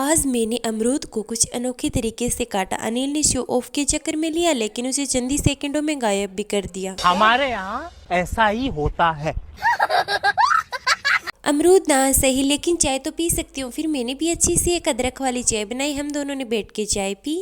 आज मैंने अमरूद को कुछ अनोखे तरीके से काटा। अनिल ने शो ऑफ के चक्कर में लिया, लेकिन उसे चंद ही सेकंडों में गायब भी कर दिया। हमारे यहाँ ऐसा ही होता है। अमरूद ना सही, लेकिन चाय तो पी सकती हूँ। फिर मैंने भी अच्छी सी एक अदरक वाली चाय बनाई। हम दोनों ने बैठ के चाय पी।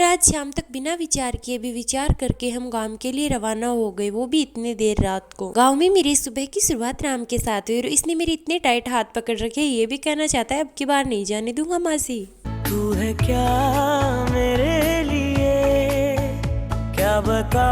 आज शाम तक बिना विचार किए भी विचार करके हम गांव के लिए रवाना हो गए, वो भी इतने देर रात को। गांव में मेरी सुबह की शुरुआत राम के साथ हुई और इसने मेरे इतने टाइट हाथ पकड़ रखे, ये भी कहना चाहता है अब की बार नहीं जाने दूंगा मासी। तू है क्या मेरे लिए, क्या बता।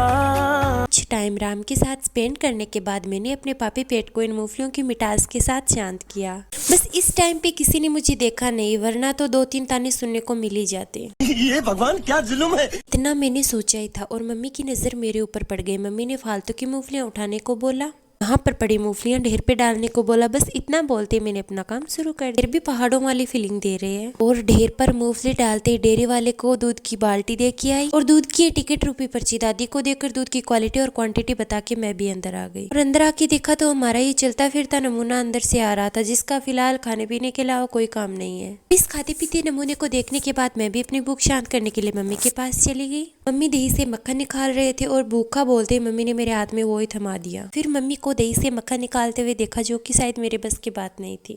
कुछ टाइम राम के साथ स्पेंड करने के बाद मैंने अपने पापी पेट को इन मूंगफलियों की मिठास के साथ शांत किया। बस इस टाइम पे किसी ने मुझे देखा नहीं, वरना तो 2-3 ताने सुनने को मिल ही जाते। ये भगवान क्या जुल्म है। इतना मैंने सोचा ही था और मम्मी की नजर मेरे ऊपर पड़ गई। मम्मी ने फालतू की मूंगफलियां उठाने को बोला, वहाँ पर पड़ी मूंगफलियां ढेर पे डालने को बोला। बस इतना बोलते मैंने अपना काम शुरू कर दिया। भी पहाड़ों वाली फीलिंग दे रहे हैं। और ढेर पर मूंगफली डालते डेयरी वाले को दूध की बाल्टी दे के आई और दूध की टिकट रुपी पर्ची दादी को देकर दूध की क्वालिटी और क्वांटिटी बता के मैं भी अंदर आ गई। और अंदर आके देखा तो हमारा ये चलता फिरता नमूना अंदर से आ रहा था, जिसका फिलहाल खाने पीने के अलावा कोई काम नहीं है। इस खाते पीते नमूने को देखने के बाद मैं भी अपनी भूख शांत करने के लिए मम्मी के पास चली गई। मम्मी दही से मक्खन निकाल रहे थे और भूखा बोलते मम्मी ने मेरे हाथ में वो ही थमा दिया। फिर मम्मी को दही से मक्खन निकालते हुए देखा, जो कि शायद मेरे बस की बात नहीं थी।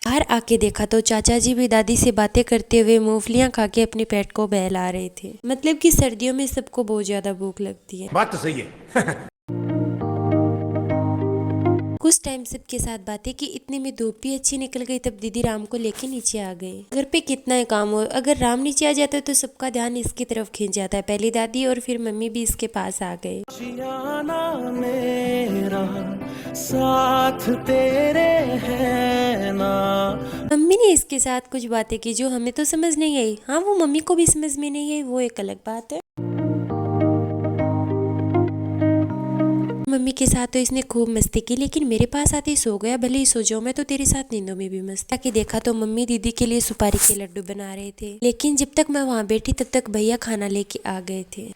बाहर आके देखा तो चाचा जी भी दादी से बातें करते हुए मूंगफलियां खा के अपने पेट को बहला रहे थे। मतलब कि सर्दियों में सबको बहुत ज्यादा भूख लगती है। बात तो सही है। कुछ टाइम सबके साथ बातें की, इतने में धूप भी अच्छी निकल गई। तब दीदी राम को लेके नीचे आ गए। घर पे कितना ही काम हो, अगर राम नीचे आ जाता है तो सबका ध्यान इसकी तरफ खींच जाता है। पहले दादी और फिर मम्मी भी इसके पास आ गए। मेरा साथ तेरे है ना। मम्मी ने इसके साथ कुछ बातें की जो हमें तो समझ नहीं आई। हाँ, वो मम्मी को भी समझ में नहीं आई, वो एक अलग बात है। मम्मी के साथ तो इसने खूब मस्ती की, लेकिन मेरे पास आते ही सो गया। भले ही सो जाओ, मैं तो तेरे साथ नींदों में भी मस्ती की। देखा तो मम्मी दीदी के लिए सुपारी के लड्डू बना रहे थे, लेकिन जब तक मैं वहाँ बैठी तब तक भैया खाना लेके आ गए थे।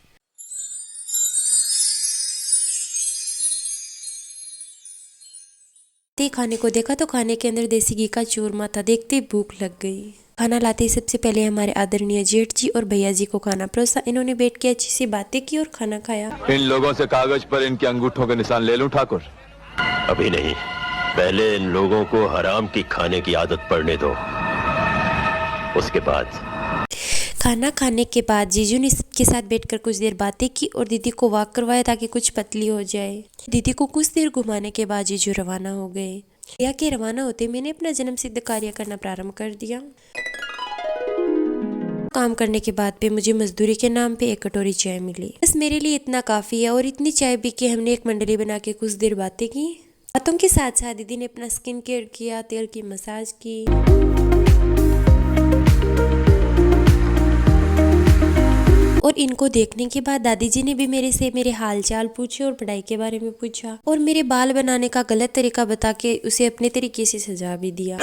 खाने को देखा तो खाने के अंदर देसी घी का चूरमा था। देखते ही भूख लग गई। खाना लाते ही सबसे पहले हमारे आदरणीय जेठ जी और भैया जी को खाना परोसा। इन्होंने बैठ के अच्छी सी बातें की और खाना खाया। इन लोगों से कागज पर इनके अंगूठों के निशान ले लूं ठाकुर? अभी नहीं, पहले इन लोगों को हराम की खाने की आदत पड़ने दो, उसके बाद। खाना खाने के बाद जीजू ने सबके साथ बैठकर कुछ देर बातें की और दीदी को वॉक करवाया ताकि कुछ पतली हो जाए। दीदी को कुछ देर घुमाने के बाद जीजू रवाना हो गए। भैया के रवाना होते मैंने अपना जन्म सिद्ध कार्य करना प्रारंभ कर दिया। काम करने के बाद पे मुझे मजदूरी के नाम पे एक कटोरी चाय मिली। बस मेरे लिए इतना काफी है। और इतनी चाय पी के हमने एक मंडली बना के कुछ देर बातें की। बातों के साथ साथ दीदी ने अपना स्किन केयर किया, तेल की मसाज की। और इनको देखने के बाद दादी जी ने भी मेरे से मेरे हाल चाल पूछे और पढ़ाई के बारे में पूछा और मेरे बाल बनाने का गलत तरीका बता के उसे अपने तरीके से सजा भी दिया।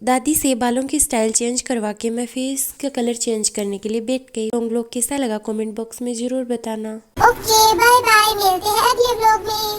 दादी से बालों की स्टाइल चेंज करवा के मैं फेस का कलर चेंज करने के लिए बैठ गई। तुम लोग कैसा लगा कमेंट बॉक्स में जरूर बताना। ओके, बाय बाय, मिलते हैं अगले व्लॉग में।